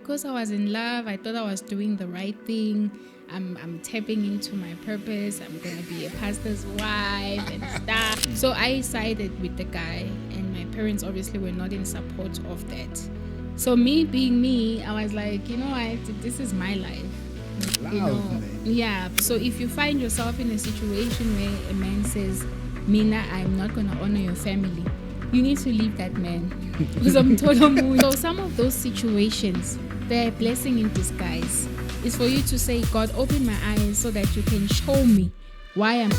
because I was in love, I thought I was doing the right thing. I'm tapping into my purpose. I'm going to be a pastor's wife and stuff. So I sided with the guy, and my parents obviously were not in support of that. So me being me, I was like, this is my life. Yeah. So if you find yourself in a situation where a man says, Mina, I'm not going to honor your family, you need to leave that man. So some of those situations, they're a blessing in disguise. It's for you to say, God, open my eyes so that you can show me why I'm...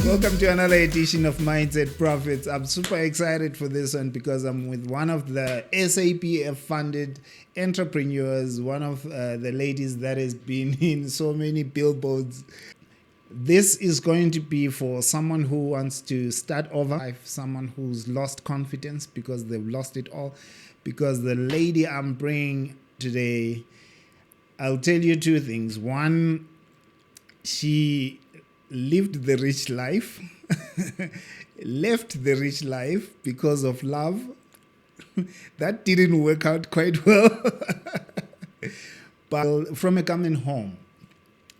Welcome to another edition of Mindset Profits. I'm super excited for this one because I'm with one of the SABF funded entrepreneurs, one of the ladies that has been in so many billboards. This is going to be for someone who wants to start over, someone who's lost confidence because they've lost it all. Because the lady I'm bringing today, I'll tell you two things. One, she lived the rich life, left the rich life because of love. That didn't work out quite well. But from a coming home,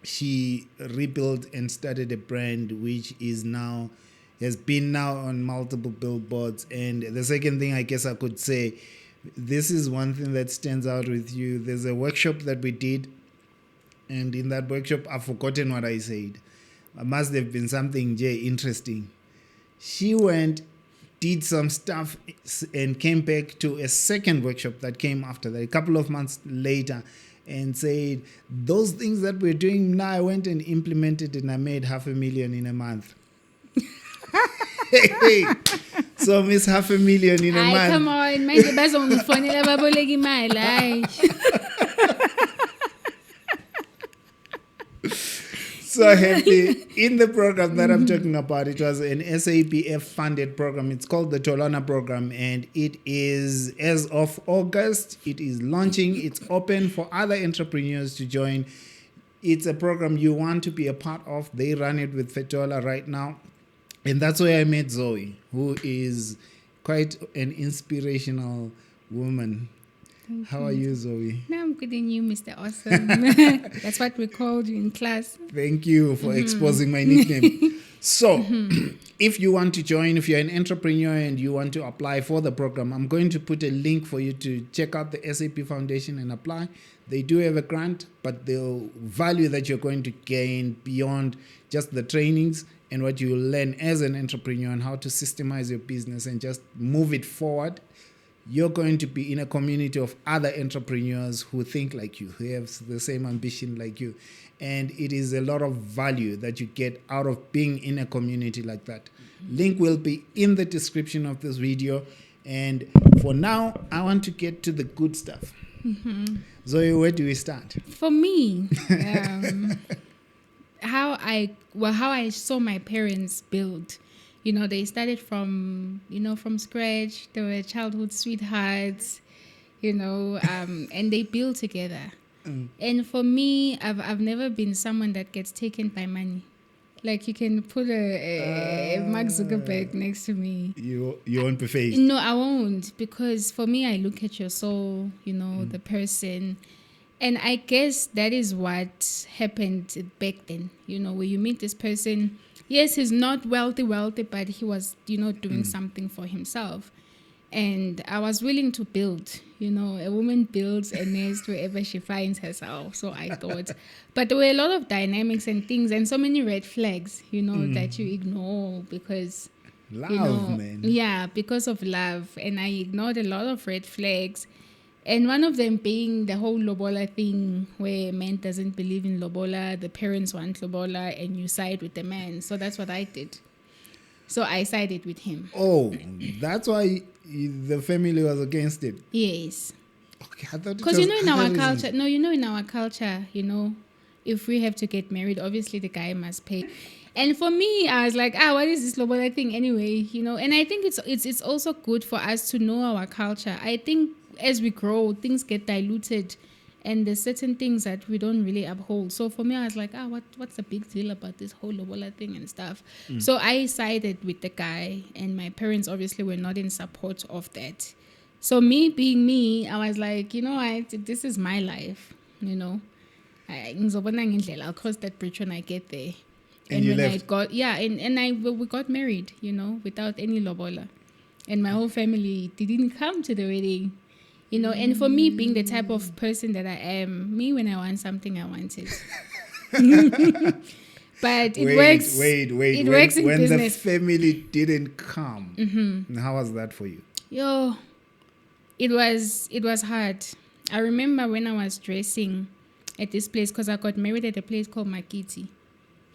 she rebuilt and started a brand which has been now on multiple billboards. And the second thing I guess I could say, this is one thing that stands out with you. There's a workshop that we did, and in that workshop I've forgotten what I said. It must have been something interesting. She went, did some stuff, and came back to a second workshop that came after that, a couple of months later, and said, those things that we're doing now, I went and implemented and I made $500,000 in a month. Hey. So Miss $500,000 in a month. Come on, manje bazongifonela baboleka imali. So happy. In the program that I'm talking about, it was an SABF funded program. It's called the Tolana program, and it is, as of August, it is launching. It's open for other entrepreneurs to join. It's a program you want to be a part of. They run it with Fetola right now. And that's where I met Zoe, who is quite an inspirational woman. How are you, Zoe? No, I'm good and you, Mr. Awesome. That's what we called you in class. Thank you for exposing my nickname. So, if you want to join, if you're an entrepreneur and you want to apply for the program, I'm going to put a link for you to check out the SAP Foundation and apply. They do have a grant, but the value that you're going to gain beyond just the trainings and what you learn as an entrepreneur and how to systemize your business and just move it forward, you're going to be in a community of other entrepreneurs who think like you, who have the same ambition like you. And it is a lot of value that you get out of being in a community like that. Link will be in the description of this video. And for now, I want to get to the good stuff. Zoe, where do we start? For me, how I saw my parents build. They started from scratch. They were childhood sweethearts, and they built together. And for me, I've never been someone that gets taken by money. Like, you can put a Mark Zuckerberg next to me. You won't be faced. No, I won't, because for me, I look at your soul, the person. And I guess that is what happened back then, where you meet this person. Yes, he's not wealthy, but he was, doing something for himself. And I was willing to build. A woman builds a nest wherever she finds herself. So I thought. But there were a lot of dynamics and things and so many red flags, that you ignore because... Love, man. Yeah, because of love. And I ignored a lot of red flags. And one of them being the whole lobola thing, where a man doesn't believe in lobola, the parents want lobola, and you side with the man. So that's what I did. So I sided with him. Oh, that's why the family was against it? Yes. Okay, I thought because, in our culture, in our culture, if we have to get married, obviously the guy must pay. And for me, I was like, what is this lobola thing anyway? And I think it's also good for us to know our culture. I think as we grow, things get diluted and there's certain things that we don't really uphold. So for me, I was like, what's the big deal about this whole lobola thing and stuff? So I sided with the guy, and my parents obviously were not in support of that. So me being me, I was like, you know what, this is my life, ngizobona ngendlela, I'll cross that bridge when I get there. And you when I left. got, we got married, without any lobola. And my whole family didn't come to the wedding. And for me, being the type of person that I am, me, when I want something, I want it. But it works. Wait. It works in when business. the family didn't come, how was that for you? Yo, it was hard. I remember when I was dressing at this place, because I got married at a place called Makiti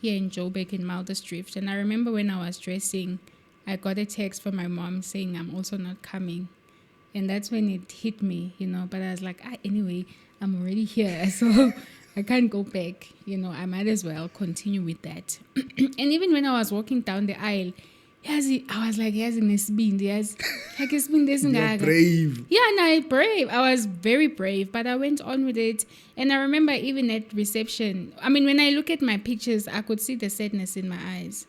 here in Joburg in Milders Drift. And I remember when I was dressing, I got a text from my mom saying I'm also not coming. And that's when it hit me, But I was like, anyway, I'm already here, so I can't go back. I might as well continue with that. And even when I was walking down the aisle, I was like, yes, in a spin, yes, like a spin, this You're brave. Yeah, no, brave. I was very brave, but I went on with it. And I remember even at reception, I mean, when I look at my pictures, I could see the sadness in my eyes,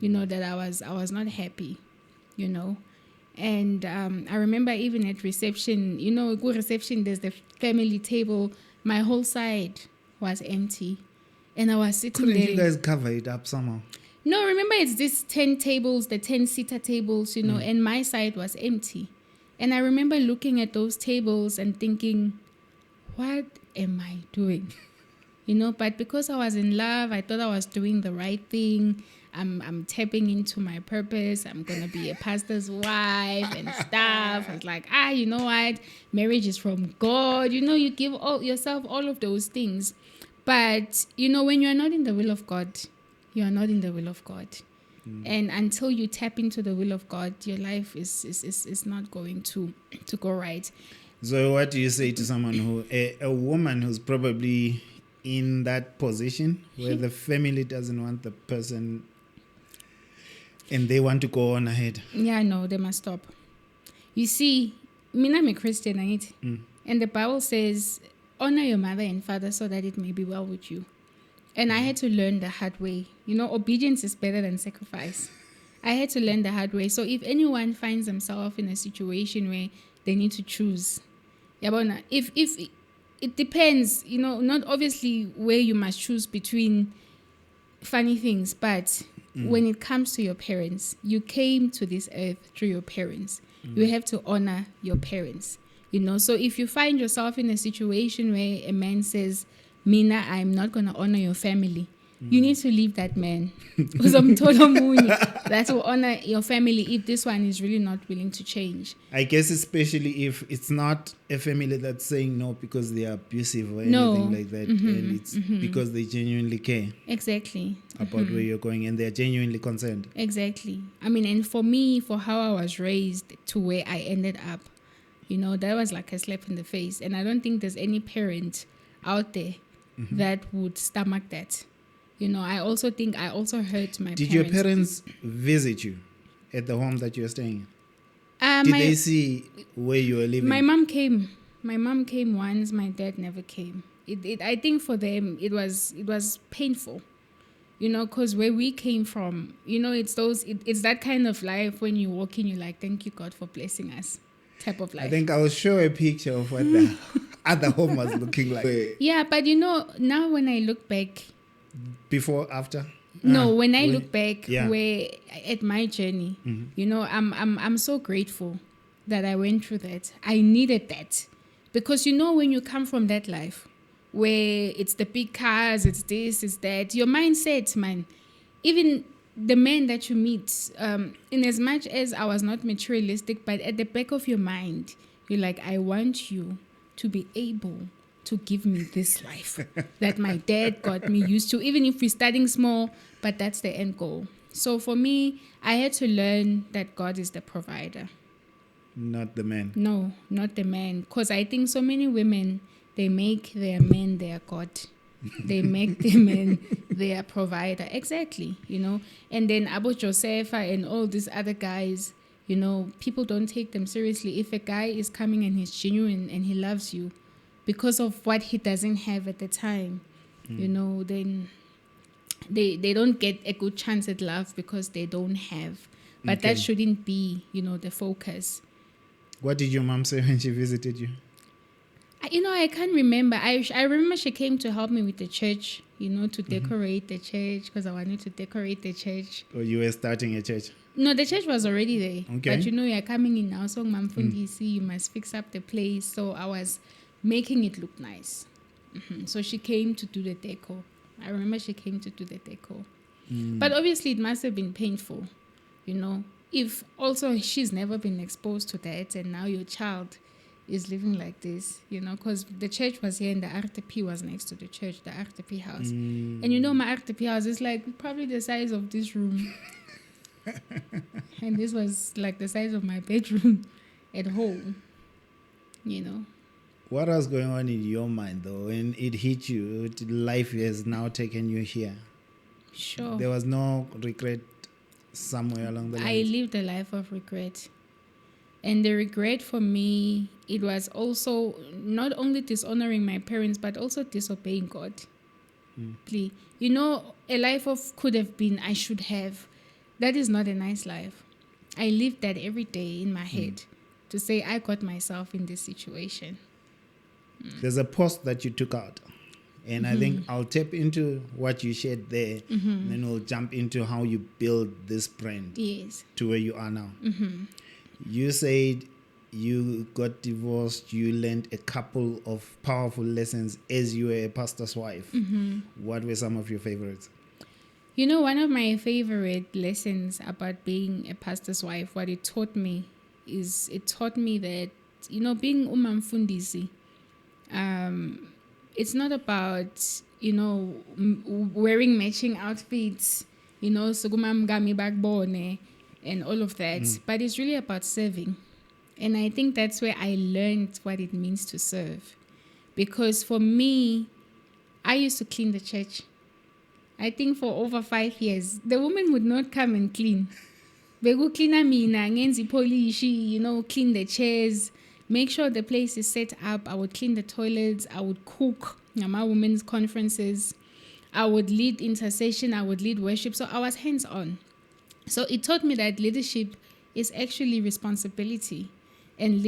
that I was not happy, And I remember even at reception, good reception, there's the family table. My whole side was empty. And I was sitting Couldn't there. you guys cover it up somehow? No, remember it's these 10 tables, the 10-seater tables, and my side was empty. And I remember looking at those tables and thinking, what am I doing? But because I was in love, I thought I was doing the right thing. I'm tapping into my purpose. I'm going to be a pastor's wife and stuff. I was like, you know what? Marriage is from God. You give yourself all of those things. But, when you're not in the will of God, you are not in the will of God. And until you tap into the will of God, your life is not going to go right. So what do you say to someone a woman who's probably in that position where the family doesn't want the person and they want to go on ahead? Yeah, no, they must stop. You see, I'm a Christian, right? And the Bible says, honor your mother and father so that it may be well with you. And I had to learn the hard way. Obedience is better than sacrifice. I had to learn the hard way. So if anyone finds themselves in a situation where they need to choose, if it depends, not obviously where you must choose between funny things, but when it comes to your parents, you came to this earth through your parents. You have to honor your parents. So if you find yourself in a situation where a man says, Mina, I'm not going to honor your family, you need to leave that man. That will honor your family if this one is really not willing to change. I guess especially if it's not a family that's saying no because they are abusive or anything like that, and it's because they genuinely care. Exactly. About where you're going and they're genuinely concerned. Exactly. I mean, and for me, for how I was raised to where I ended up, that was like a slap in the face. And I don't think there's any parent out there that would stomach that. I also think I also hurt my parents. Did your parents visit you at the home that you're staying in? Did they see where you were living? My mom came. My mom came once. My dad never came. I think for them, it was painful. Because where we came from, it's that kind of life when you walk in, you're like, thank you, God, for blessing us type of life. I think I will show a picture of what the other home was looking like. Yeah, but now when I look back. Before, after? No, when I look back where at my journey, I'm so grateful that I went through that. I needed that. Because when you come from that life, where it's the big cars, it's this, it's that, your mindset, man, even the men that you meet, in as much as I was not materialistic, but at the back of your mind, you're like, I want you to be able to give me this life that my dad got me used to, even if we're starting small, but that's the end goal. So for me, I had to learn that God is the provider. Not the man. No, not the man. Because I think so many women, they make their men their God. They make their men their provider. Exactly, And then Abu Josepha and all these other guys, people don't take them seriously. If a guy is coming and he's genuine and he loves you because of what he doesn't have at the time, then they don't get a good chance at love because they don't have. But that shouldn't be, the focus. What did your mom say when she visited you? I can't remember. I remember she came to help me with the church, to decorate the church because I wanted to decorate the church. Or you were starting a church? No, the church was already there. Okay. But you're coming in now, so Mamfundisi, you must fix up the place. So I was making it look nice. So she came to do the deco. I remember she came to do the deco. But obviously it must have been painful, if also she's never been exposed to that and now your child is living like this, because the church was here and the RTP was next to the church, the RTP house. And my RTP house is like probably the size of this room. And this was like the size of my bedroom at home, What was going on in your mind though when it hit you? Life has now taken you here. Sure. There was no regret somewhere along the line. I lived a life of regret. And the regret for me, it was also not only dishonoring my parents, but also disobeying God. A life of could have been, I should have. That is not a nice life. I lived that every day in my head to say I got myself in this situation. There's a post that you took out. And I think I'll tap into what you shared there. And then we'll jump into how you build this brand to where you are now. You said you got divorced. You learned a couple of powerful lessons as you were a pastor's wife. What were some of your favorites? One of my favorite lessons about being a pastor's wife, what it taught me is it taught me that, being umamfundisi, it's not about, wearing matching outfits, sukumamgami backbone and all of that. But it's really about serving. And I think that's where I learned what it means to serve. Because for me, I used to clean the church. I think for over 5 years, the woman would not come and clean. They go clean ngenzi polish, clean the chairs, make sure the place is set up. I would clean the toilets. I would cook my women's conferences. I would lead intercession. I would lead worship. So I was hands-on. So it taught me that leadership is actually responsibility. And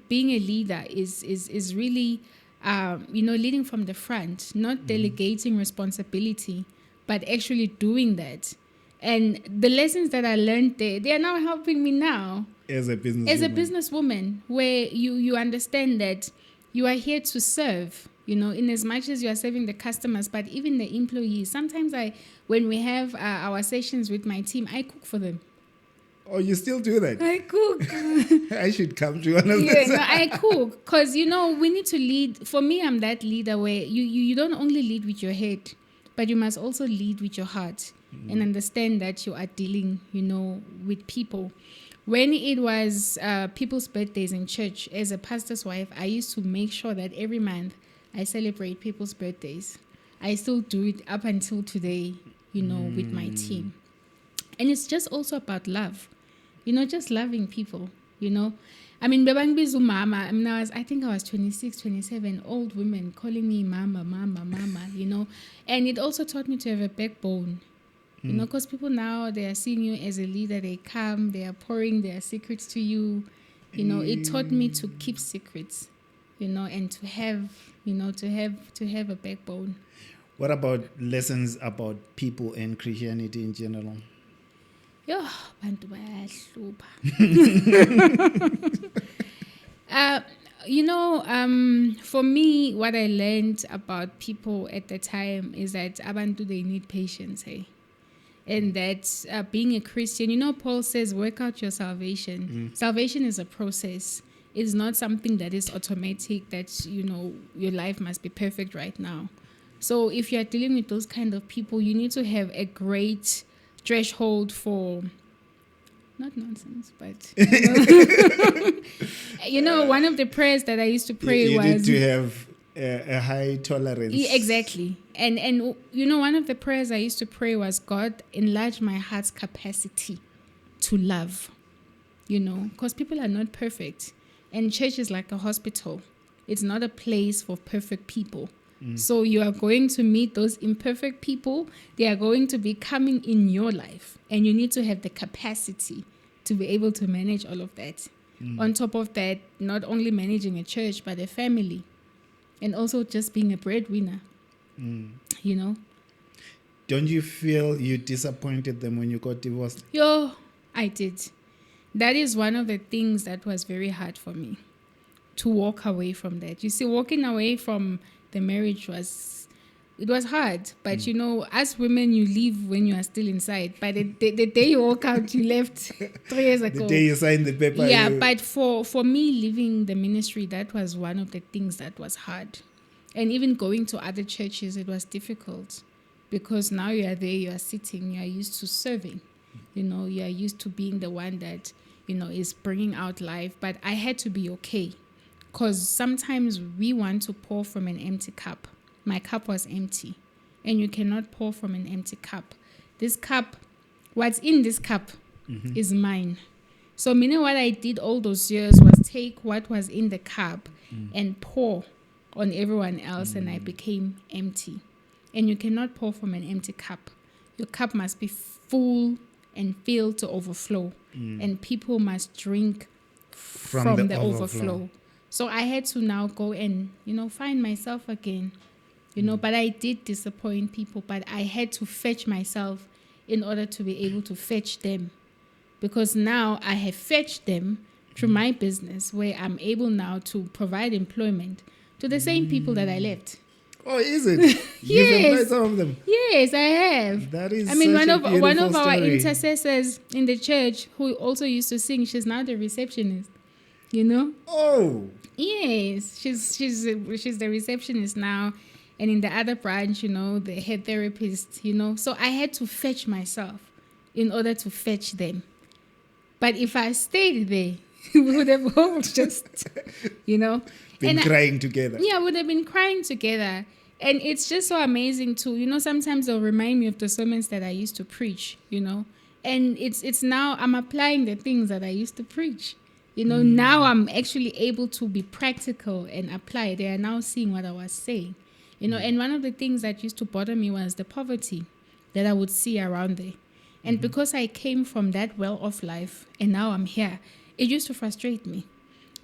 being a leader is really, leading from the front, not delegating responsibility, but actually doing that. And the lessons that I learned there, they are now helping me now. As a businesswoman, where you understand that you are here to serve, in as much as you are serving the customers, but even the employees. Sometimes when we have our sessions with my team, I cook for them. Oh, you still do that? I cook. I should come to one of those. I cook because, we need to lead. For me, I'm that leader where you don't only lead with your head, but you must also lead with your heart and understand that you are dealing, with people. When it was people's birthdays in church, as a pastor's wife, I used to make sure that every month I celebrate people's birthdays. I still do it up until today, with my team. And it's just also about love, just loving people, I mean, mama. I think I was 26, 27, old women calling me mama, and it also taught me to have a backbone. Because people now, they are seeing you as a leader. They come, they are pouring their secrets to you. It taught me to keep secrets, and to have, to have a backbone. What about lessons about people and Christianity in general? Yo, bantu bayahlupha. For me, what I learned about people at the time is that abantu, they need patience, hey? And that being a Christian, Paul says, work out your salvation. Salvation is a process. It's not something that is automatic, that, your life must be perfect right now. So if you're dealing with those kind of people, you need to have a great threshold for, not nonsense, but, one of the prayers that I used to pray you was... need to have a high tolerance. Exactly. And one of the prayers I used to pray was, God, enlarge my heart's capacity to love, because people are not perfect. And church is like a hospital. It's not a place for perfect people. So you are going to meet those imperfect people. They are going to be coming in your life. And you need to have the capacity to be able to manage all of that. On top of that, not only managing a church, but a family. And also just being a breadwinner, you know. Don't you feel you disappointed them when you got divorced? Yo, I did. That is one of the things that was very hard for me, to walk away from that. You see, walking away from the marriage was hard. But, you know, as women, you leave when you are still inside. But the day you walk out, you left 3 years ago. The day you signed the paper. Yeah, but for me, leaving the ministry, that was one of the things that was hard. And even going to other churches, it was difficult. Because now you are there, you are sitting, you are used to serving. You know, you are used to being the one that, you know, is bringing out life. But I had to be okay. Because sometimes we want to pour from an empty cup. My cup was empty. And you cannot pour from an empty cup. This cup, what's in this cup is mine. So meaning what I did all those years was take what was in the cup and pour on everyone else, and I became empty. And you cannot pour from an empty cup. Your cup must be full and filled to overflow. And people must drink from the overflow. So I had to now go and, you know, find myself again. You know, but I did disappoint people, but I had to fetch myself in order to be able to fetch them. Because now I have fetched them through my business, where I'm able now to provide employment to the same people that I left. Oh, is it? You've employed some of them. Yes, I have. That is. I mean, such one a of our story. intercessors in the church, who also used to sing, she's now the receptionist. You know? Oh. Yes, she's the receptionist now, and in the other branch, you know, the head therapist. You know, so I had to fetch myself in order to fetch them. But if I stayed there, we would have all just, you know, Been crying together. Yeah, would have been crying together. And it's just so amazing too. You know, sometimes they'll remind me of the sermons that I used to preach, you know. And it's now I'm applying the things that I used to preach. You know, now I'm actually able to be practical and apply. They are now seeing what I was saying. You know, and one of the things that used to bother me was the poverty that I would see around there. And because I came from that well-off life and now I'm here, it used to frustrate me.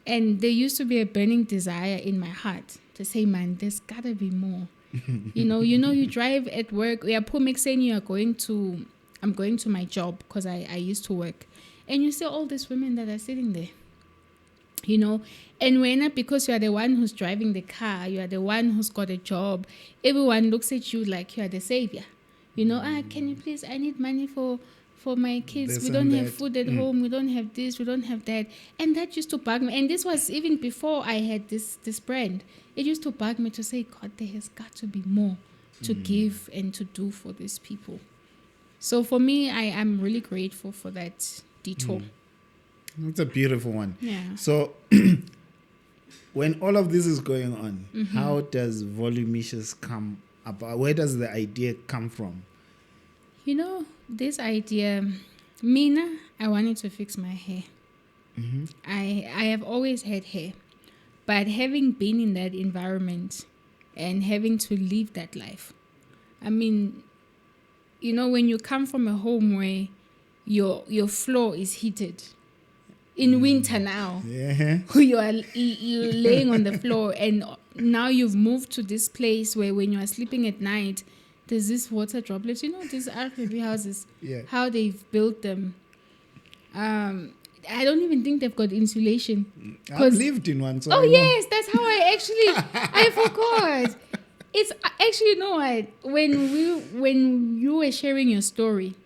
And there used to be a burning desire in my heart to say, man, there's got to be more. you drive at work. Yeah, poor Mick saying I'm going to my job because I used to work. And you see all these women that are sitting there. You know, and because you are the one who's driving the car, you are the one who's got a job, everyone looks at you like you are the savior. You know, can you please, I need money for my kids. This we don't and have that. food at home. We don't have this. We don't have that. And that used to bug me. And this was even before I had this brand. It used to bug me to say, God, there has got to be more to give and to do for these people. So for me, I am really grateful for that detour. It's a beautiful one. Yeah. So when all of this is going on, how does Volumicious come about? Where does the idea come from? You know, this idea, Mina, I wanted to fix my hair. I have always had hair. But having been in that environment and having to live that life, I mean, you know, when you come from a home where your floor is heated, in winter now, you are laying on the floor, and now you've moved to this place where when you are sleeping at night, there's this water droplets. You know, these RKB houses, how they've built them. I don't even think they've got insulation. I've lived in one. So oh, yes, that's how I forgot. It's actually, you know what, when you were sharing your story,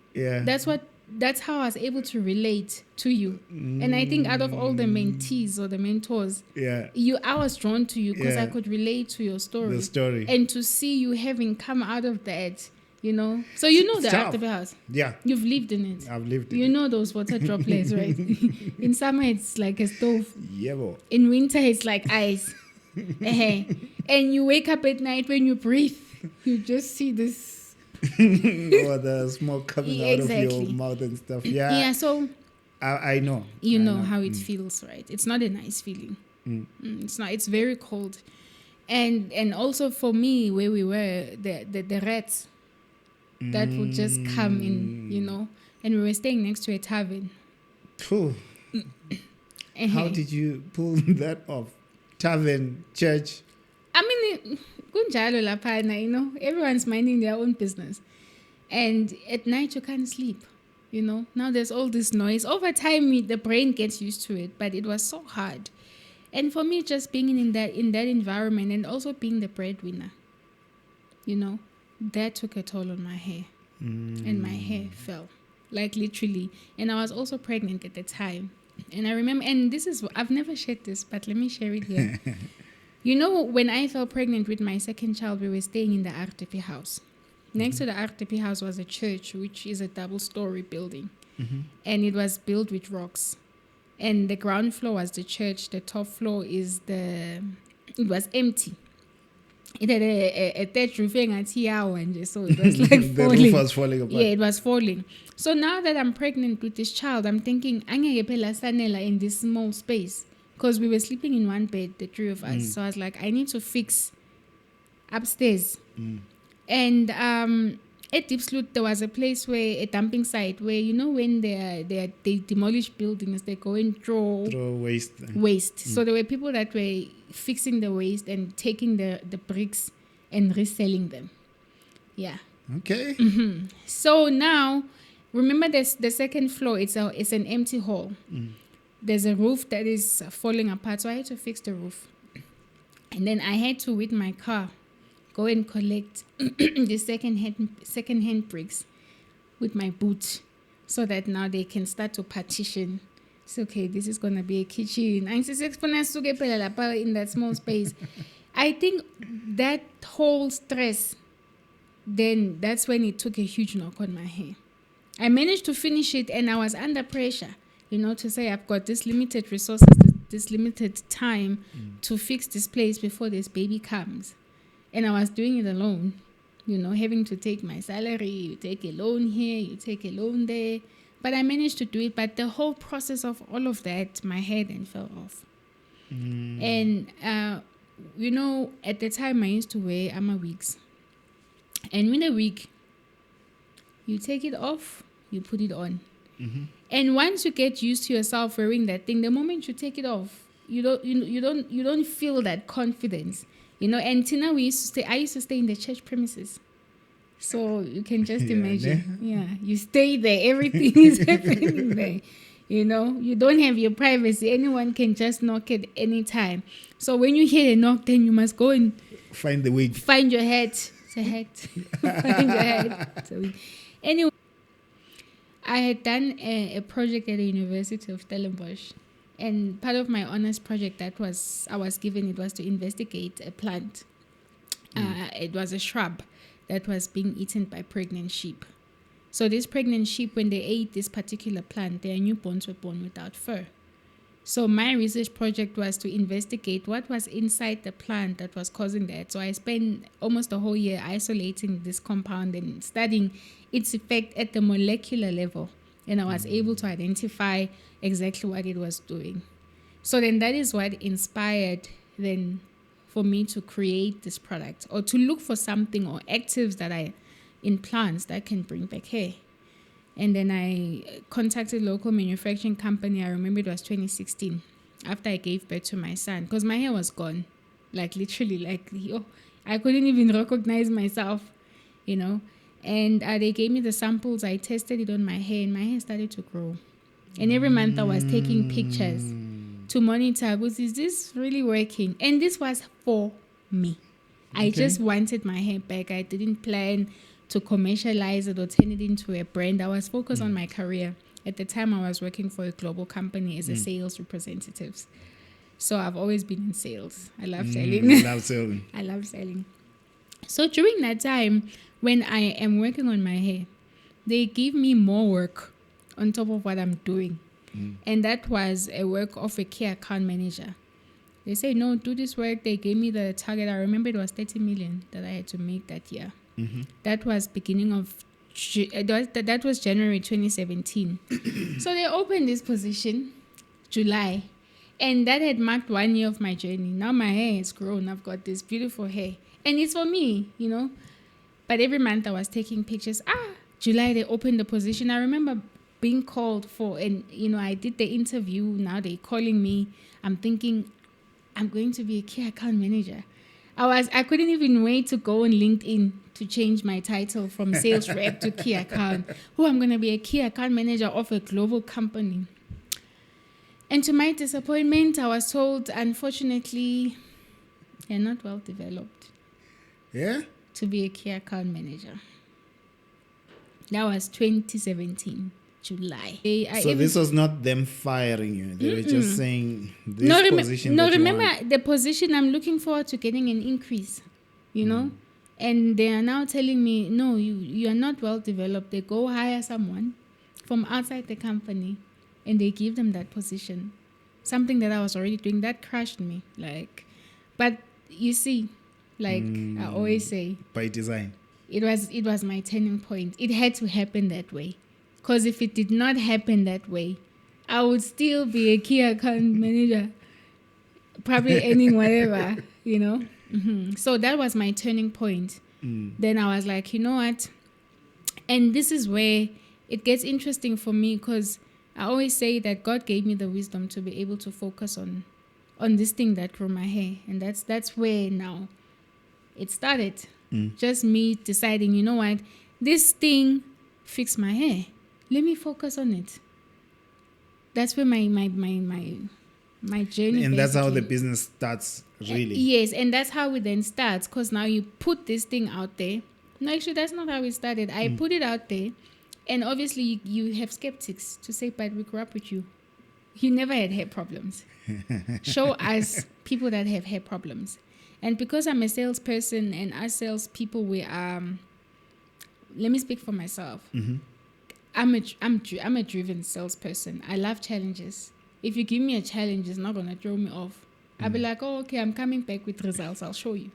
that's how I was able to relate to you. And I think out of all the mentees or the mentors, I was drawn to you because I could relate to your story. The story. And to see you having come out of that, you know. So you know the Active House. Yeah. You've lived in it. I've lived in it. You know those water droplets, right? In summer, it's like a stove. Yeah, boy. In winter, it's like ice. And you wake up at night, when you breathe, you just see this. Or the smoke coming out of your mouth and stuff. Yeah. Yeah, so I know. You know how it feels, right? It's not a nice feeling. It's not. It's very cold. And also for me, where we were, the rats that would just come in, you know. And we were staying next to a tavern. How did you pull that off? Tavern, church. I mean, kunjalo laphana, you know, everyone's minding their own business. And at night you can't sleep, you know. Now there's all this noise. Over time, the brain gets used to it, but it was so hard. And for me, just being in that environment and also being the breadwinner, you know, that took a toll on my hair. And my hair fell, like literally. And I was also pregnant at the time. And I remember, and this is, I've never shared this, but let me share it here. You know, when I fell pregnant with my second child, we were staying in the RTP house. Next to the RTP house was a church, which is a double-story building. And it was built with rocks. And the ground floor was the church. The top floor it was empty. It had a thatch roof, so it was like falling. The roof was falling apart. Yeah, it was falling. So now that I'm pregnant with this child, I'm thinking, angeke phela sanela in this small space. Because we were sleeping in one bed, the three of us. So I was like, I need to fix upstairs. And at Deep Sloot, there was a place a dumping site where, you know, when they demolish buildings, they go and throw waste. So there were people that were fixing the waste and taking the bricks and reselling them. Yeah. Okay. So now, remember the second floor, it's an empty hall. There's a roof that is falling apart, so I had to fix the roof. And then I had to, with my car, go and collect the second-hand bricks with my boot, so that now they can start to partition. It's okay, this is going to be a kitchen. In that small space. I think that whole stress, then that's when it took a huge knock on my hair. I managed to finish it, and I was under pressure, you know, to say I've got this limited resources, this limited time to fix this place before this baby comes. And I was doing it alone, you know, having to take my salary, you take a loan here, you take a loan there. But I managed to do it. But the whole process of all of that, my hair then fell off. And, you know, at the time I used to wear Ama wigs. And with a wig, you take it off, you put it on. And once you get used to yourself wearing that thing, the moment you take it off, you don't feel that confidence. You know, and Tina, I used to stay in the church premises. So you can just imagine. Yeah, you stay there. Everything is happening there. You know, you don't have your privacy. Anyone can just knock at any time. So when you hear a knock, then you must go and find the wig. Find your hat. It's a hat. Find your hat. Anyway, I had done a project at the University of Stellenbosch. And part of my honors project I was given, it was to investigate a plant. It was a shrub that was being eaten by pregnant sheep. So these pregnant sheep, when they ate this particular plant, their newborns were born without fur. So my research project was to investigate what was inside the plant that was causing that. So I spent almost a whole year isolating this compound and studying its effect at the molecular level. And I was able to identify exactly what it was doing. So then that is what inspired then for me to create this product, or to look for something or actives that I in plants that can bring back hair. And then I contacted a local manufacturing company. I remember it was 2016, after I gave birth to my son, because my hair was gone, like literally, like I couldn't even recognize myself, you know. And they gave me the samples. I tested it on my hair, and my hair started to grow. And every month I was taking pictures to monitor, is this really working? And this was for me. Okay. I just wanted my hair back. I didn't plan to commercialize it or turn it into a brand. I was focused on my career. At the time, I was working for a global company as a sales representative. So I've always been in sales. I love selling. I love selling. So during that time, when I am working on my hair, they give me more work on top of what I'm doing. And that was a work of a key account manager. They say, no, do this work. They gave me the target. I remember it was 30 million that I had to make that year. That was beginning of, that was January 2017. So they opened this position, July. And that had marked 1 year of my journey. Now my hair has grown. I've got this beautiful hair. And it's for me, you know. But every month I was taking pictures. July, they opened the position. I remember being called for, and I did the interview. Now they're calling me. I'm thinking I'm going to be a key account manager. I couldn't even wait to go on LinkedIn to change my title from sales rep to key account. I'm going to be a key account manager of a global company. And to my disappointment, I was told, unfortunately, you're not well developed. Yeah? To be a key account manager. That was 2017, July. This was not them firing you. They were just saying this position. Remember the position, I'm looking forward to getting an increase, and they are now telling me, no, you are not well developed. They go hire someone from outside the company and they give them that position. Something that I was already doing, that crushed me. But you see, I always say, by design. It was my turning point. It had to happen that way. Because if it did not happen that way, I would still be a key account manager. Probably earning whatever, So that was my turning point. Then I was like, you know what? And this is where it gets interesting for me, because I always say that God gave me the wisdom to be able to focus on this thing that grew my hair. And that's where now it started. Just me deciding, you know what, this thing fixed my hair. Let me focus on it. That's where my journey. And that's how the business starts, really. Yes, and that's how it then starts, because now you put this thing out there. No, actually, that's not how it started. I put it out there, and obviously you have skeptics to say, but we grew up with you. You never had hair problems. Show us people that have hair problems. And because I'm a salesperson, and us salespeople, we are, let me speak for myself. I'm a driven salesperson. I love challenges. If you give me a challenge, it's not going to throw me off. I'll be like, oh, okay, I'm coming back with results. I'll show you.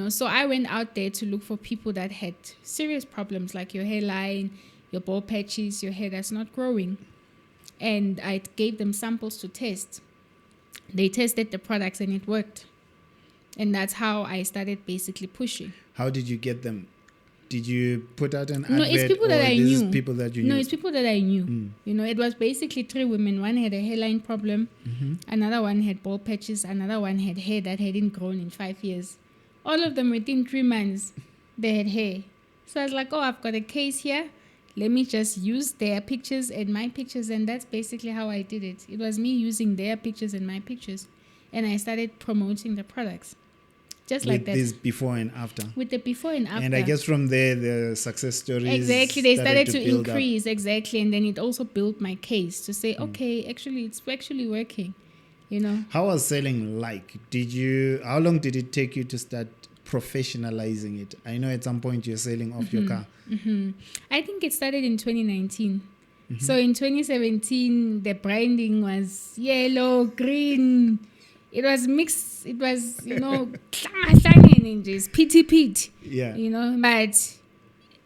So I went out there to look for people that had serious problems, like your hairline, your bald patches, your hair that's not growing. And I gave them samples to test. They tested the products and it worked. And that's how I started basically pushing. How did you get them? Did you put out an advert? No, it's people that I knew. People that you knew? No, it's people that I knew. It was basically 3 women. One had a hairline problem. Another one had bald patches. Another one had hair that hadn't grown in 5 years. All of them within 3 months, they had hair. So I was like, oh, I've got a case here. Let me just use their pictures and my pictures. And that's basically how I did it. It was me using their pictures and my pictures. And I started promoting the products. Just with like that. With this before and after. With the before and after. And I guess from there, the success stories. Exactly. They started to increase. Up. Exactly. And then it also built my case to say, okay, actually, it's actually working. How was selling like? How long did it take you to start professionalizing it? I know at some point you're selling off your car. I think it started in 2019. So in 2017, the branding was yellow, green. It was mixed. It was, pit. Yeah. But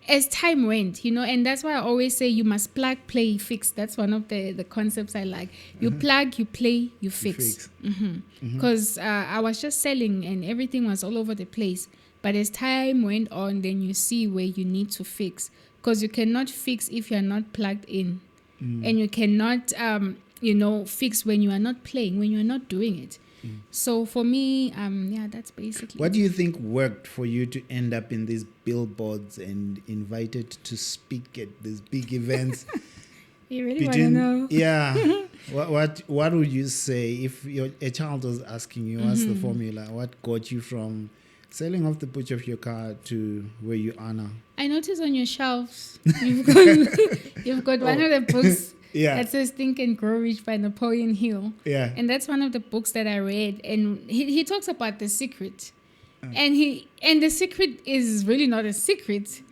as time went, and that's why I always say you must plug, play, fix. That's one of the concepts I like. You plug, you play, you fix. Because I was just selling and everything was all over the place. But as time went on, then you see where you need to fix. Because you cannot fix if you're not plugged in. And you cannot, fix when you are not playing, when you're not doing it. So for me, that's basically. What do you think worked for you to end up in these billboards and invited to speak at these big events? You really want to know? Yeah. What would you say if a child was asking you, what's the formula? What got you from selling off the butch of your car to where you are now? I noticed on your shelves, you've got one of the books. Yeah. That says Think and Grow Rich by Napoleon Hill. Yeah. And that's one of the books that I read. And he talks about the secret. And the secret is really not a secret,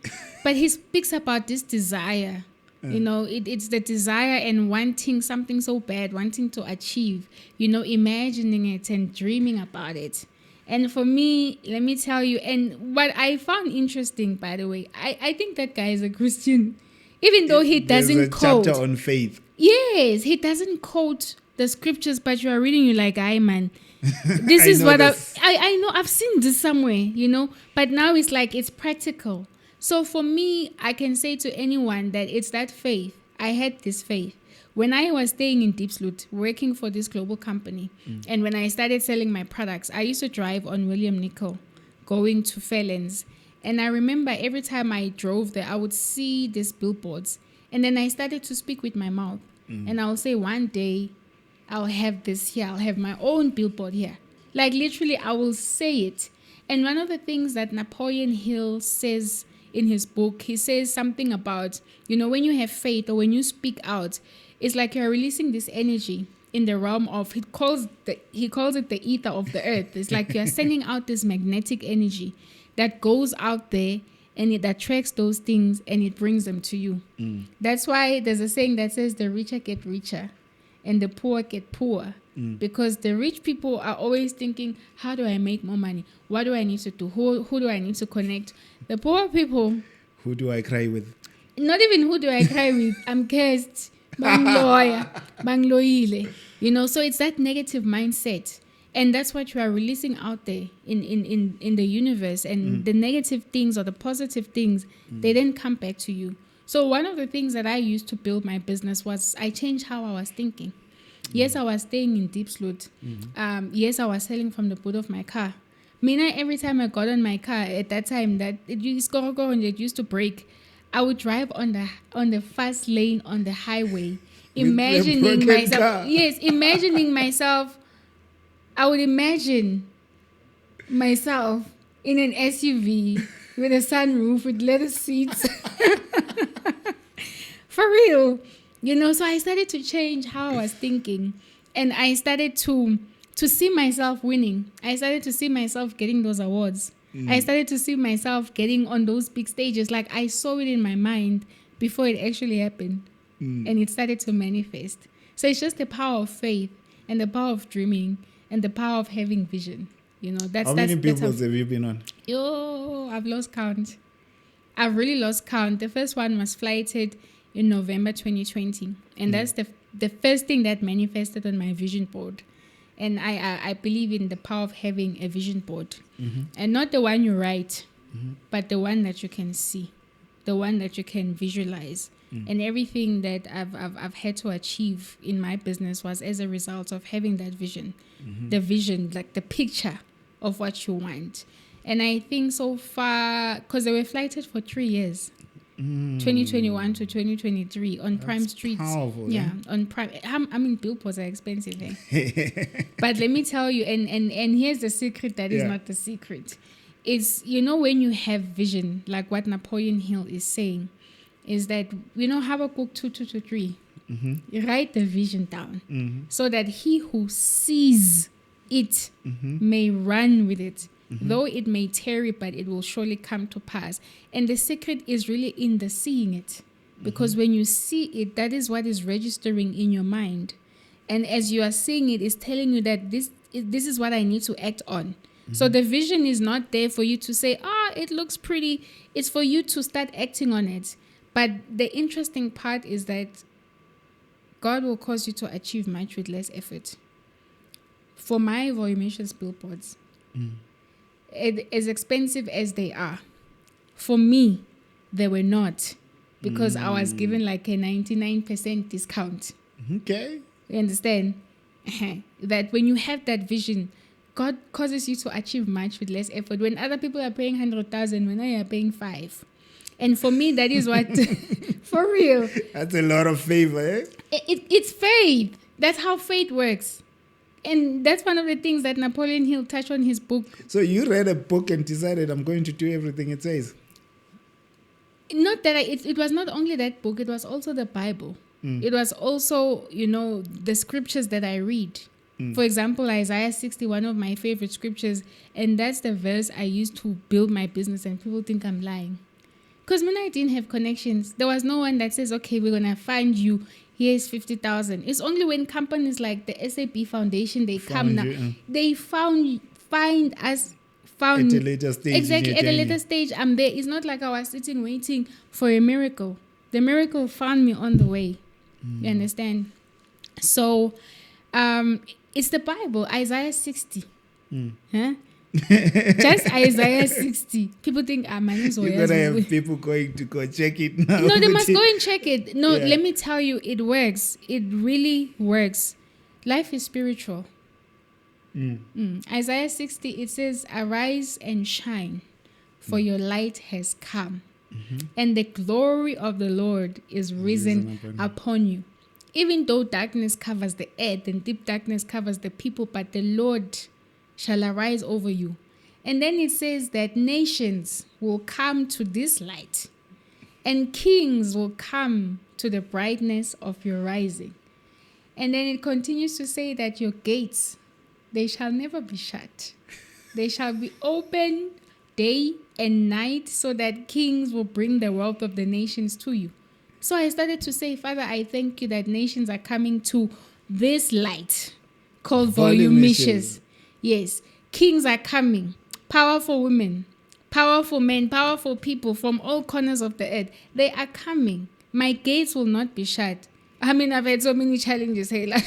but he speaks about this desire. It's the desire and wanting something so bad, wanting to achieve, imagining it and dreaming about it. And for me, let me tell you, and what I found interesting, by the way, I think that guy is a Christian. Even though he doesn't quote. There's a chapter on faith. Yes, he doesn't quote the scriptures, but you are reading, you're like, aye, man. This is what I know. I've seen this somewhere, But now it's like, it's practical. So for me, I can say to anyone that it's that faith. I had this faith. When I was staying in Diepsloot, working for this global company, and when I started selling my products, I used to drive on William Nicol, going to Fairlands. And I remember every time I drove there, I would see these billboards. And then I started to speak with my mouth. And I'll say, one day, I'll have this here. I'll have my own billboard here. Like literally, I will say it. And one of the things that Napoleon Hill says in his book, he says something about, when you have faith or when you speak out, it's like you're releasing this energy in the realm of, he calls it the ether of the earth. It's like you're sending out this magnetic energy that goes out there and it attracts those things and it brings them to you. That's why there's a saying that says the richer get richer and the poor get poorer. Because the rich people are always thinking, how do I make more money? What do I need to do? Who do I need to connect? The poor people, who do I cry with? Not even who do I cry with. I'm cursed. Bang lawyer. Bang loyile. So it's that negative mindset. And that's what you are releasing out there in the universe. And the negative things or the positive things, they then come back to you. So one of the things that I used to build my business was I changed how I was thinking. Yes, I was staying in Diepsloot. Yes, I was selling from the boot of my car. Mina, every time I got on my car at that time that it used to break, I would drive on the fast lane on the highway, imagining myself. Yes, imagining myself. I would imagine myself in an SUV with a sunroof with leather seats. For real. So I started to change how I was thinking, and I started to see myself winning. I started to see myself getting those awards. I started to see myself getting on those big stages. Like I saw it in my mind before it actually happened, and it started to manifest. So it's just the power of faith and the power of dreaming and the power of having vision. How many billboards have you been on? I've lost count. I've really lost count. The first one was flighted in November 2020. And that's the first thing that manifested on my vision board. And I believe in the power of having a vision board. And not the one you write, but the one that you can see, the one that you can visualize. And everything that I've had to achieve in my business was as a result of having that vision. The vision, like the picture of what you want. And I think so far, because they were flighted for 3 years. 2021 to 2023 on Prime Streets. Powerful, yeah, on Prime. I mean, billboards are expensive, eh? But let me tell you, and here's the secret that is not the secret. Is, when you have vision, like what Napoleon Hill is saying, is that, Habakkuk 2:2-3, you write the vision down so that he who sees it may run with it. Though it may tarry, but it will surely come to pass. And the secret is really in the seeing it. Because when you see it, that is what is registering in your mind. And as you are seeing it, it's telling you that this is what I need to act on. So the vision is not there for you to say, it looks pretty. It's for you to start acting on it. But the interesting part is that God will cause you to achieve much with less effort. For my voluminous billboards, as expensive as they are, for me, they were not, because I was given like a 99% discount. Okay. You understand? That when you have that vision, God causes you to achieve much with less effort. When other people are paying 100,000, when I are paying 5. And for me, that is what, for real. That's a lot of favor, eh? It's faith. That's how faith works. And that's one of the things that Napoleon Hill touched on in his book. So you read a book and decided, I'm going to do everything it says? Not that it was not only that book, it was also the Bible. It was also, the scriptures that I read. For example, Isaiah 60, one of my favorite scriptures. And that's the verse I used to build my business, and people think I'm lying. Because when I didn't have connections, there was no one that says, okay, we're going to find you. Here's 50,000. It's only when companies like the SABF Foundation, they come now. They find us. At a later stage. Exactly, at a later stage, I'm there. It's not like I was sitting waiting for a miracle. The miracle found me on the way. You understand? So, it's the Bible, Isaiah 60. Just Isaiah 60. People think, my name is You're Oyazi. gonna have people going to go check it now. No, they must go and check it. No, Yeah. let me tell you, it works. It really works. Life is spiritual. Isaiah 60, it says, arise and shine, for your light has come, and the glory of the Lord is risen upon you. Even though darkness covers the earth and deep darkness covers the people, but the Lord shall arise over you. And then it says that nations will come to this light, and kings will come to the brightness of your rising. And then it continues to say that your gates, they shall never be shut. They shall be open day and night, so that kings will bring the wealth of the nations to you. So I started to say, Father, I thank you that nations are coming to this light called voluminous. Yes, kings are coming, powerful women, powerful men, powerful people from all corners of the earth. They are coming. My gates will not be shut. I mean, I've had so many challenges, hey, like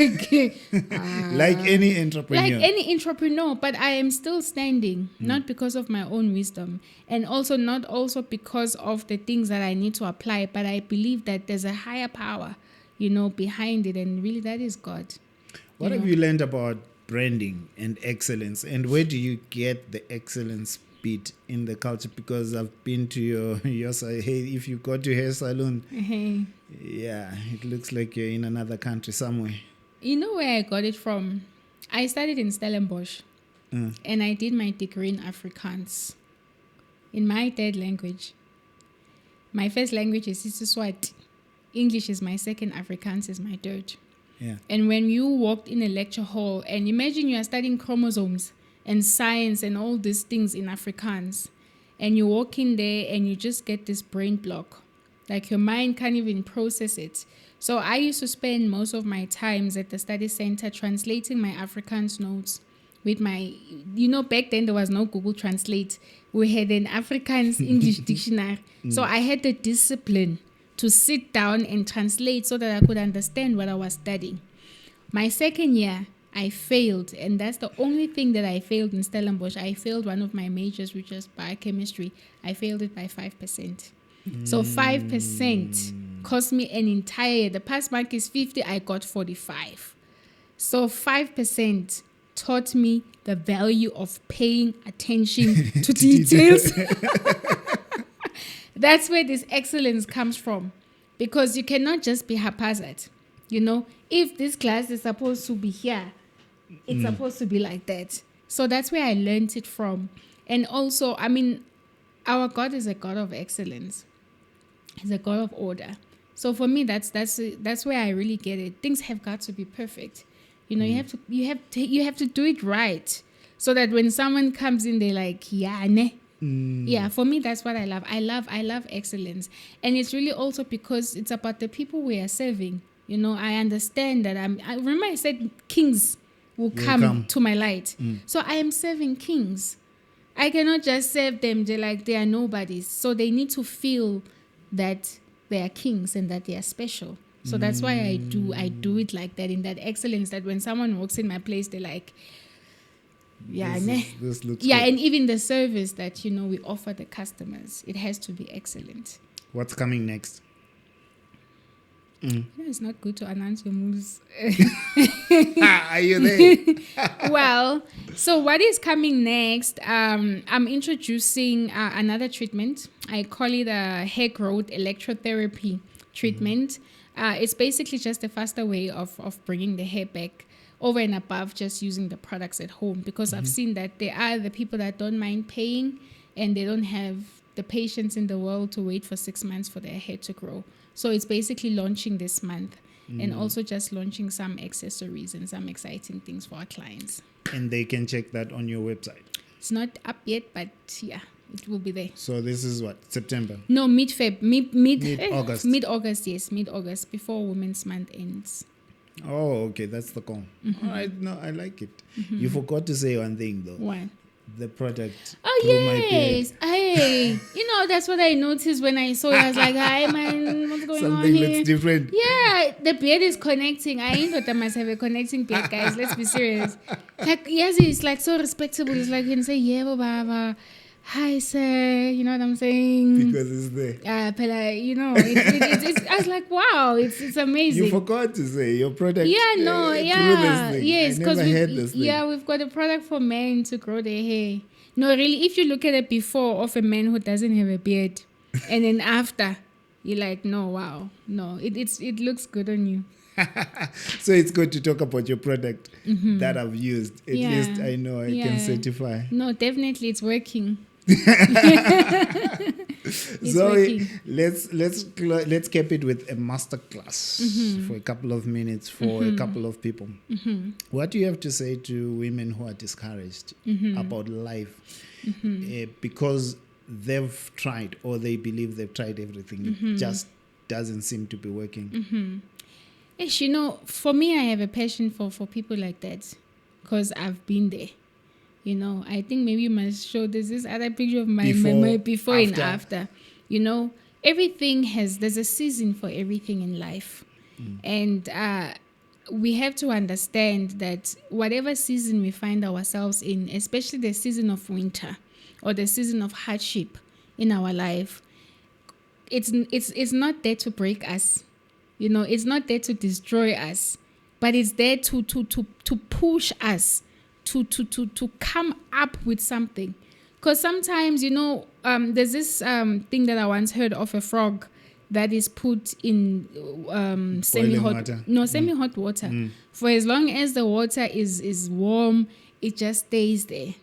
Like any entrepreneur. like any entrepreneur, but I am still standing, not because of my own wisdom, and also not also because of the things that I need to apply, but I believe that there's a higher power, behind it, and really that is God. What have you learned about branding and excellence, and where do you get the excellence bit in the culture? Because I've been to your side. Hey, if you go to hair salon, yeah, it looks like you're in another country somewhere. You know where I got it from? I studied in Stellenbosch, and I did my degree in Afrikaans, in my third language. My first language is Siswati. English is my second, Afrikaans is my third. Yeah. And when you walked in a lecture hall, and imagine you are studying chromosomes and science and all these things in Afrikaans, and you walk in there and you just get this brain block. Like your mind can't even process it. So I used to spend most of my times at the study center translating my Afrikaans notes with my, back then there was no Google Translate. We had an Afrikaans English dictionary. So I had the discipline to sit down and translate so that I could understand what I was studying. My second year, I failed, and that's the only thing that I failed in Stellenbosch. I failed one of my majors, which was biochemistry. I failed it by 5%. So 5% cost me an entire year. The pass mark is 50, I got 45. So 5% taught me the value of paying attention to details. That's where this excellence comes from, because you cannot just be haphazard. If this class is supposed to be here, it's supposed to be like that. So that's where I learned it from. And also, our God is a God of excellence. He's a God of order. So for me, that's where I really get it. Things have got to be perfect. You have to do it right, so that when someone comes in, they're like, yeah, ne. Yeah, for me, that's what I love. I love excellence. And it's really also because it's about the people we are serving. I understand that I remember I said kings will come to my light. So I am serving kings. I cannot just serve them. They are nobodies. So they need to feel that they are kings and that they are special. So that's why I do it like that, in that excellence, that when someone walks in my place, they're like, yeah, this looks yeah, good. and even the service that we offer the customers, it has to be excellent. What's coming next? It's not good to announce your moves. Are you there? Well, so what is coming next? I'm introducing another treatment. I call it a hair growth electrotherapy treatment. It's basically just a faster way of bringing the hair back, over and above just using the products at home, because I've seen that there are the people that don't mind paying, and they don't have the patience in the world to wait for 6 months for their hair to grow. So it's basically launching this month, and also just launching some accessories and some exciting things for our clients. And they can check that on your website. It's not up yet, but yeah, it will be there. So this is what, September? No, mid-Feb, Mid-August. Mid-August, yes, mid-August, before Women's Month ends. Oh, okay, that's the call. All right, no, I like it. You forgot to say one thing though. What? the product Oh through my beard. yes, hey, that's what I noticed when I saw it. I was like, "Hi man, what's going on Something here?" looks different. Yeah, the beard is connecting. I ain't thought I must have a connecting beard, guys. Let's be serious. Like yes, it's like so respectable. It's like you can say, "Yeah, baba, hi sir." You know what I'm saying? Because it's there. But it's. I was like, wow, it's amazing. You forgot to say your product. Yeah, no, through yeah, this thing. yes, I because never had this thing. we've got a product for men to grow their hair. No, really, if you look at it before of a man who doesn't have a beard, and then after, you're like, no, wow, no, it looks good on you. So it's good to talk about your product that I've used. At Yeah. least I know I can certify. No, definitely, it's working. It's So working. let's keep it with a master class for a couple of minutes for a couple of people. What do you have to say to women who are discouraged about life because they've tried or they believe they've tried everything? It just doesn't seem to be working. Yes, for me, I have a passion for people like that because I've been there. I think maybe you must show this other picture of my before and after. There's a season for everything in life. And we have to understand that whatever season we find ourselves in, especially the season of winter or the season of hardship in our life, it's not there to break us. It's not there to destroy us, but it's there to push us to come up with something. Because sometimes, there's this thing that I once heard of a frog that is put in semi-hot water. For as long as the water is warm, it just stays there.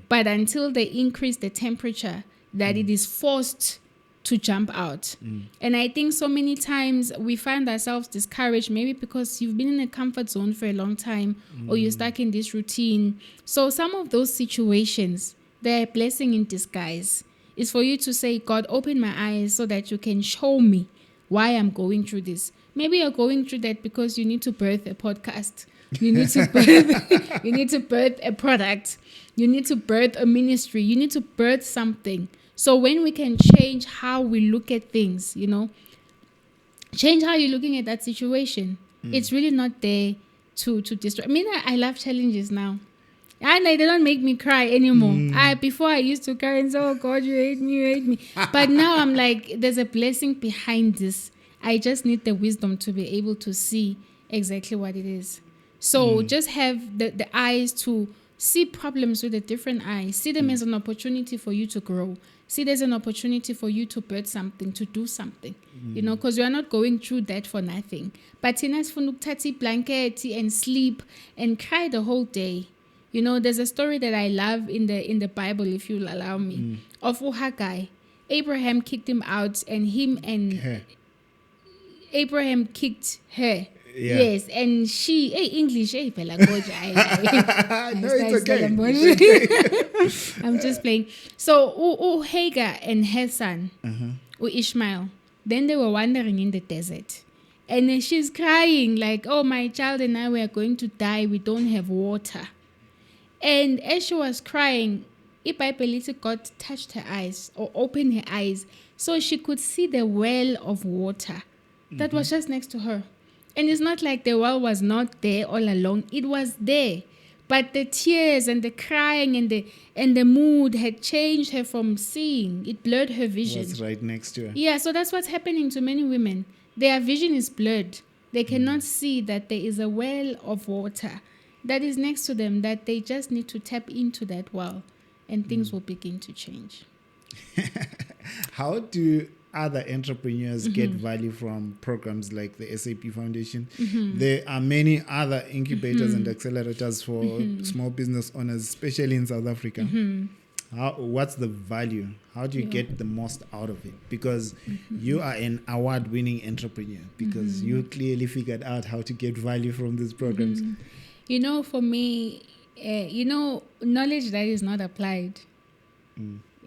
But until they increase the temperature, that it is forced to jump out. And I think so many times we find ourselves discouraged, maybe because you've been in a comfort zone for a long time or you're stuck in this routine. So some of those situations, they're a blessing in disguise. It's for you to say, God, open my eyes so that you can show me why I'm going through this. Maybe you're going through that because you need to birth a podcast. You need to birth, you need to birth a product. You need to birth a ministry. You need to birth something. So when we can change how we look at things, change how you're looking at that situation. It's really not there to destroy. I mean, I love challenges now. And they don't make me cry anymore. Before I used to cry and say, oh God, you hate me. But now I'm like, there's a blessing behind this. I just need the wisdom to be able to see exactly what it is. So just have the eyes to see problems with a different eye. See them as an opportunity for you to grow. See there's an opportunity for you to birth something, to do something. Because we are not going through that for nothing. But Tina's funuk blanket and sleep and cry the whole day. There's a story that I love in the Bible, if you'll allow me, of Haggai. Abraham kicked him out, and Abraham kicked her. Yeah. Yes, and she, English, Bella Goja. No, it's okay. I'm just playing. So, Hagar and her son, Ishmael, then they were wandering in the desert. And then she's crying like, oh, my child and I, we are going to die. We don't have water. And as she was crying, God touched her eyes or opened her eyes so she could see the well of water that was just next to her. And it's not like the well was not there all along. It was there. But the tears and the crying and the mood had changed her from seeing. It blurred her vision. What's right next to her. Yeah, so that's what's happening to many women. Their vision is blurred. They cannot see that there is a well of water that is next to them, that they just need to tap into that well and things will begin to change. How do other entrepreneurs get value from programs like the SAP Foundation? There are many other incubators and accelerators for small business owners, especially in South Africa. What's the value? How do you get the most out of it? Because you are an award-winning entrepreneur, because you clearly figured out how to get value from these programs. For me, knowledge that is not applied,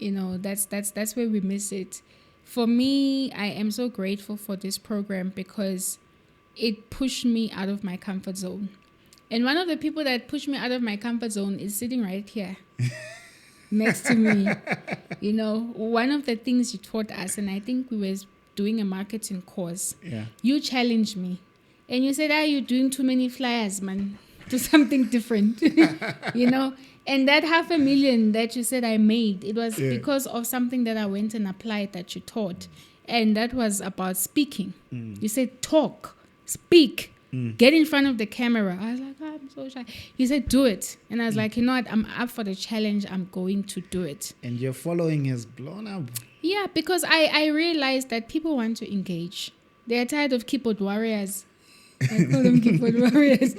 that's where we miss it. For me, I am so grateful for this program because it pushed me out of my comfort zone. And one of the people that pushed me out of my comfort zone is sitting right here. next to me. You know, one of the things you taught us, and I think we were doing a marketing course, Yeah. you challenged me. And you said, you're doing too many flyers, man. Do something different. You know? And that 500,000 that you said I made, it was because of something that I went and applied that you taught. And that was about speaking. You said, talk, speak, get in front of the camera. I was like, I'm so shy. You said, do it. And I was like, you know what? I'm up for the challenge. I'm going to do it. And your following has blown up. Yeah, because I realized that people want to engage. They're tired of keyboard warriors. I call them keyboard warriors.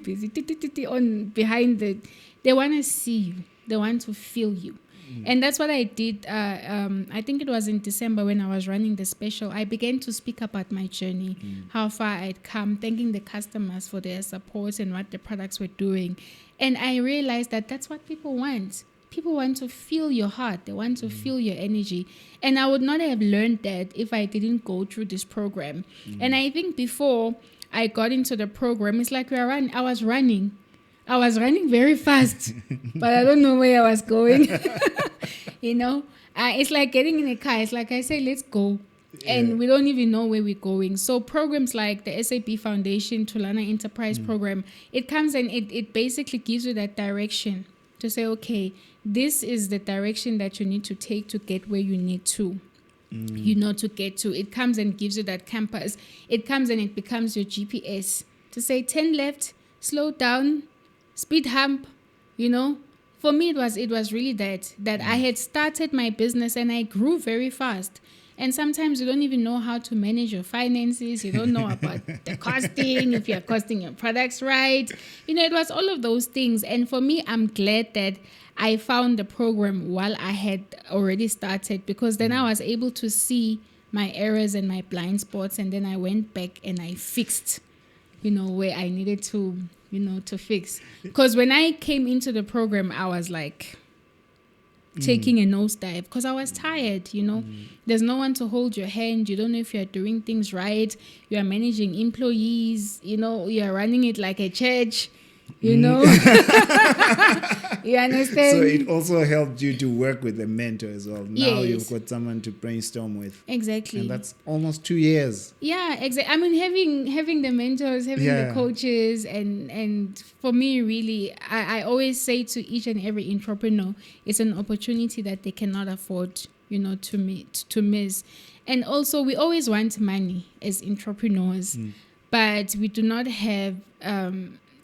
Busy on behind the. They want to see you. They want to feel you. And that's what I did. I think it was in December when I was running the special. I began to speak about my journey, how far I'd come, thanking the customers for their support and what the products were doing. And I realized that that's what people want. People want to feel your heart. They want to feel your energy. And I would not have learned that if I didn't go through this program. And I think before I got into the program, it's like I was running. I was running very fast, but I don't know where I was going. You know, it's like getting in a car. It's like I say, let's go. And we don't even know where we're going. So programs like the SABF Foundation, Tulana Enterprise Program, it comes and it basically gives you that direction to say, okay, this is the direction that you need to take to get where you need to. You know, to get to. It comes and gives you that compass. It comes and it becomes your GPS to say 10 left, slow down, speed hump, you know. For me, it was really that I had started my business and I grew very fast. And sometimes you don't even know how to manage your finances. You don't know about the costing, if you're costing your products right. You know, it was all of those things. And for me, I'm glad that I found the program while I had already started, because then I was able to see my errors and my blind spots. And then I went back and I fixed, you know, where I needed to, you know, to fix. Because when I came into the program, I was like taking a nosedive because I was tired, you know. There's no one to hold your hand. You don't know if you're doing things right. You are managing employees, you know, you are running it like a church, you know. You understand? So it also helped you to work with a mentor as well. Now Yes. you've got someone to brainstorm with. Exactly. And that's almost 2 years. Yeah, exactly. I mean, having the mentors, having the coaches, and for me, really, I always say to each and every entrepreneur, it's an opportunity that they cannot afford, you know, to miss. And also, we always want money as entrepreneurs, but we do not have,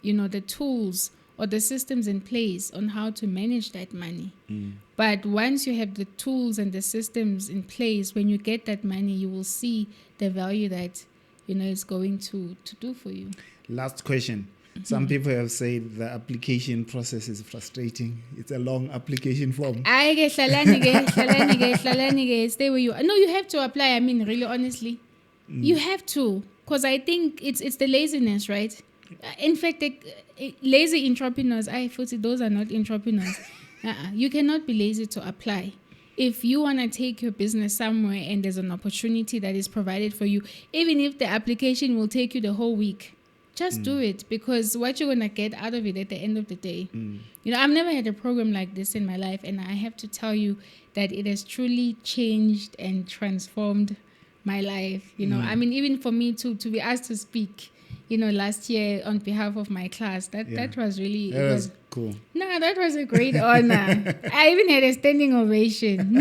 you know, the tools or the systems in place on how to manage that money. But once you have the tools and the systems in place, when you get that money, you will see the value that, you know, it's going to do for you. Last question. Some people have said the application process is frustrating. It's a long application form. Stay where you are. No, you have to apply. I mean, really, honestly, you have to, because I think it's the laziness, right? In fact, lazy entrepreneurs, those are not entrepreneurs. You cannot be lazy to apply. If you want to take your business somewhere and there's an opportunity that is provided for you, even if the application will take you the whole week, just do it, because what you're going to get out of it at the end of the day. You know, I've never had a program like this in my life, and I have to tell you that it has truly changed and transformed my life. You know, I mean, even for me to be asked to speak, you know, last year on behalf of my class, that was really... That was cool. No, that was a great honor. I even had a standing ovation.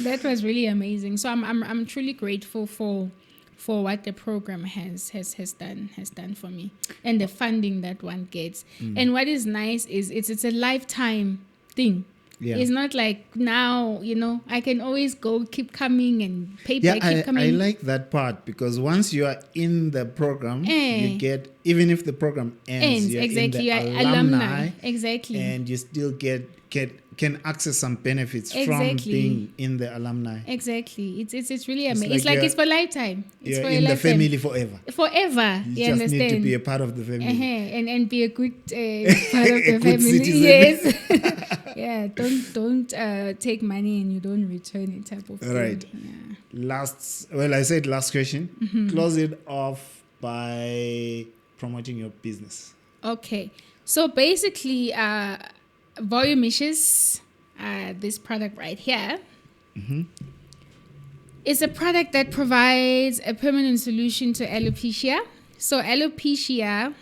That was really amazing. So I'm truly grateful for what the program has done for me, and the funding that one gets. And what is nice is it's a lifetime thing. Yeah. It's not like now, you know, I can always go, keep coming and pay back, keep coming. I like that part, because once you are in the program, you get, even if the program ends, you're exactly. in the alumni. Exactly. And you still can access some benefits from being in the alumni. Exactly. It's really amazing. It's like it's for lifetime. It's you're for in a the lifetime. family forever. Forever. You just understand? need to be a part of the family. And be a good part of the good family. citizen. Yes. Yeah. Don't take money and you don't return it type of thing. Right. Yeah. I said last question. Close it off by promoting your business. Okay. So basically, Volumishes, this product right here, is a product that provides a permanent solution to alopecia. So alopecia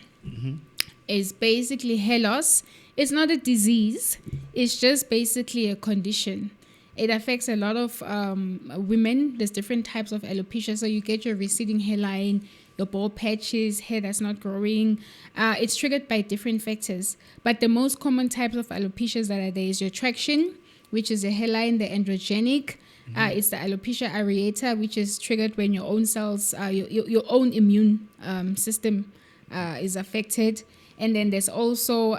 is basically hair loss. It's not a disease. It's just basically a condition. It affects a lot of women. There's different types of alopecia. So you get your receding hairline, your bald patches, hair that's not growing. It's triggered by different factors. But the most common types of alopecias that are there is your traction, which is a hairline, the androgenic. It's the alopecia areata, which is triggered when your own cells, your own immune system is affected. And then there's also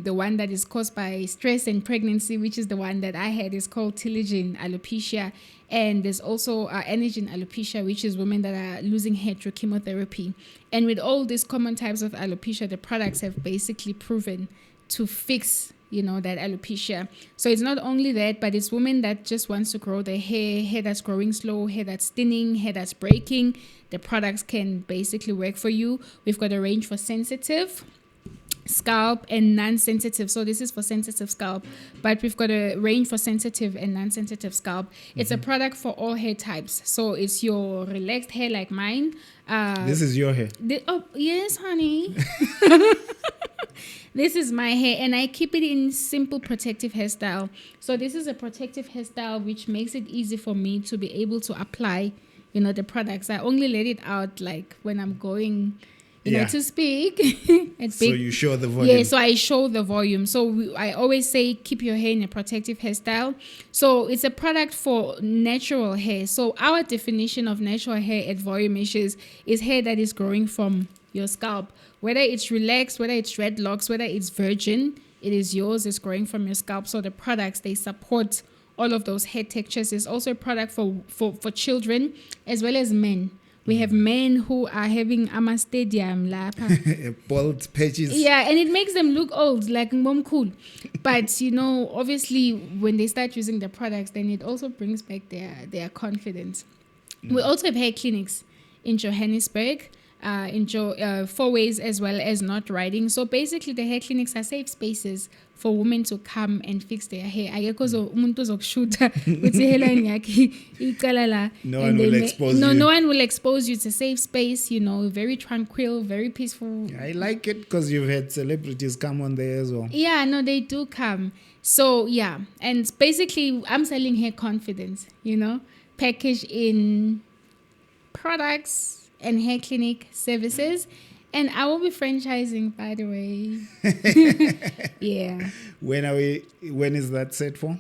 the one that is caused by stress and pregnancy, which is the one that I had, is called telogen alopecia. And there's also anagen alopecia, which is women that are losing hair through chemotherapy. And with all these common types of alopecia, the products have basically proven to fix, that alopecia. So it's not only that, but it's women that just wants to grow their hair that's growing slow, hair that's thinning, hair that's breaking. The products can basically work for you. We've got a range for sensitive scalp and non-sensitive. So this is for sensitive scalp, but we've got a range for sensitive and non-sensitive scalp. It's a product for all hair types. So it's your relaxed hair like mine. This is your hair. Oh yes, honey. This is my hair, and I keep it in simple protective hairstyle. So this is a protective hairstyle which makes it easy for me to be able to apply the products. I only let it out like when I'm going to speak. So you show the volume. Yeah, so I show the volume. So I always say keep your hair in a protective hairstyle. So it's a product for natural hair. So our definition of natural hair at Volumishes is hair that is growing from your scalp. Whether it's relaxed, whether it's dreadlocks, whether it's virgin, it is yours. It's growing from your scalp. So the products, they support all of those hair textures. It's also a product for children as well as men. We have men who are having stadium lapa. Bald patches. Yeah, and it makes them look old, like mom cool. But obviously when they start using the products, then it also brings back their confidence. We also have hair clinics in Johannesburg, in 4 ways, as well as not riding. So basically the hair clinics are safe spaces for women to come and fix their hair. No one will expose you. No one will expose you. It's a safe space, very tranquil, very peaceful. I like it because you've had celebrities come on there as well. Yeah, no, they do come. So, yeah. And basically, I'm selling hair confidence, packaged in products and hair clinic services. And I will be franchising, by the way. Yeah. When is that set for?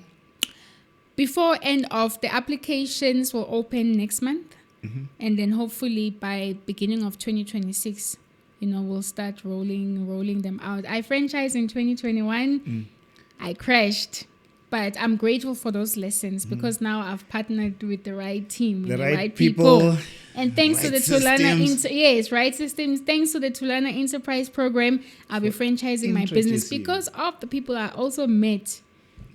Before end of the applications will open next month. And then hopefully by beginning of 2026, we'll start rolling them out. I franchised in 2021. I crashed. But I'm grateful for those lessons because now I've partnered with the right team, the right people. And thanks to the Tulana right systems. Thanks to the Tulana Enterprise Program, I'll be franchising my business because of the people I also met,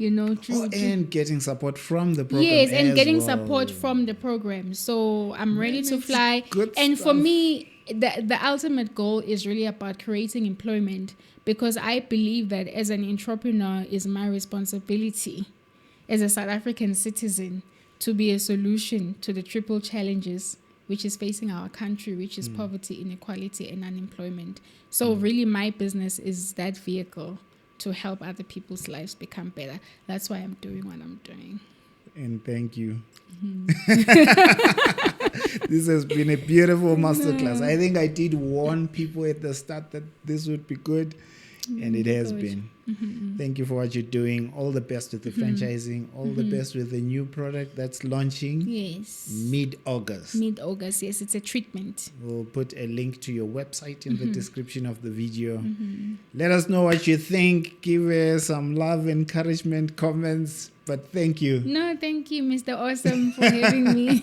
and getting support from the program. Yes, and getting support from the program. So I'm ready to fly. And for me, the ultimate goal is really about creating employment. Because I believe that as an entrepreneur, it's my responsibility as a South African citizen to be a solution to the triple challenges which is facing our country, which is poverty, inequality, and unemployment. So really my business is that vehicle to help other people's lives become better. That's why I'm doing what I'm doing. And thank you. This has been a beautiful masterclass. I think I did warn people at the start that this would be good. And it has been. Thank you for what you're doing. All the best with the franchising. All the best with the new product that's launching. Yes. Mid-August. Mid-August, yes. It's a treatment. We'll put a link to your website in the description of the video. Let us know what you think. Give us some love, encouragement, comments. But thank you. No, thank you, Mr. Awesome, for having me.